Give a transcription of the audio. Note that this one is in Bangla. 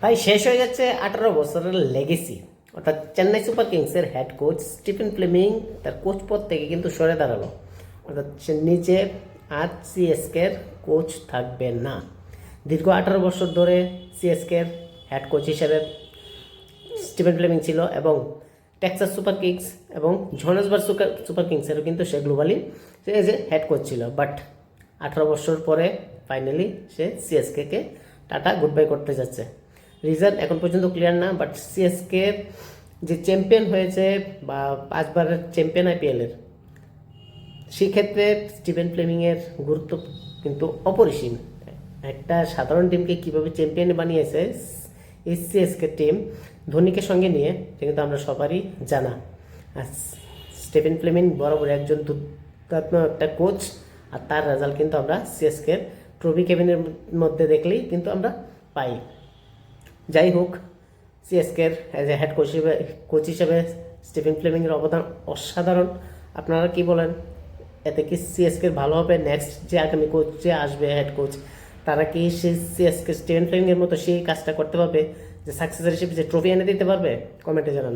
ভাই শেষ হয়ে যাচ্ছে 18 বছরের লেগেসি, অর্থাৎ চেন্নাই সুপার কিংসের হেড কোচ স্টিফেন ফ্লেমিং তার কোচ পদ থেকে কিন্তু সরে দাঁড়ালো, অর্থাৎ সে নিজে আর সিএসকের কোচ থাকবে না। দীর্ঘ 18 বছর ধরে সিএসকের হেড কোচ হিসেবে স্টিফেন ফ্লেমিং ছিল এবং টেক্সাস সুপার কিংস এবং জোহানেসবার্গ সুপার কিংসেরও কিন্তু সে গ্লোবালি সে এজ এ হেড কোচ ছিল। বাট 18 বছর পরে ফাইনালি সে সিএসকে টাটা গুড বাই করতে যাচ্ছে। রিজন এখন পর্যন্ত ক্লিয়ার না, বাট সিএসকে যে চ্যাম্পিয়ন হয়েছে বা 5বারের চ্যাম্পিয়ন আইপিএলের, সেক্ষেত্রে স্টিফেন ফ্লেমিংয়ের গুরুত্ব কিন্তু অপরিসীম। একটা সাধারণ টিমকে কীভাবে চ্যাম্পিয়ন বানিয়েছে এই সিএসকে টিম ধোনিকে সঙ্গে নিয়ে, এটা কিন্তু আমরা সবারই জানা। আর স্টিফেন ফ্লেমিং বরাবর একজন দুর্দান্ত একটা কোচ, আর তার রেজাল্ট কিন্তু আমরা সিএসকের ট্রফি কেবিনের মধ্যে দেখলেই কিন্তু আমরা পাই। যাই হোক, সিএসকের অ্যাজ এ হেড কোচ হিসেবে স্টিফেন ফ্লেমিংয়ের অবদান অসাধারণ। আপনারা কি বলেন, এতে কি সিএসকের ভালো হবে? নেক্সট যে আগামী কোচ যে আসবে হেড কোচ, তারা কি সেই সিএসকে স্টিফেন ফ্লেমিংয়ের মতো সেই কাজটা করতে পারবে, যে সাকসেসর হিসেবে যে ট্রফি এনে দিতে পারবে? কমেন্টে জানান।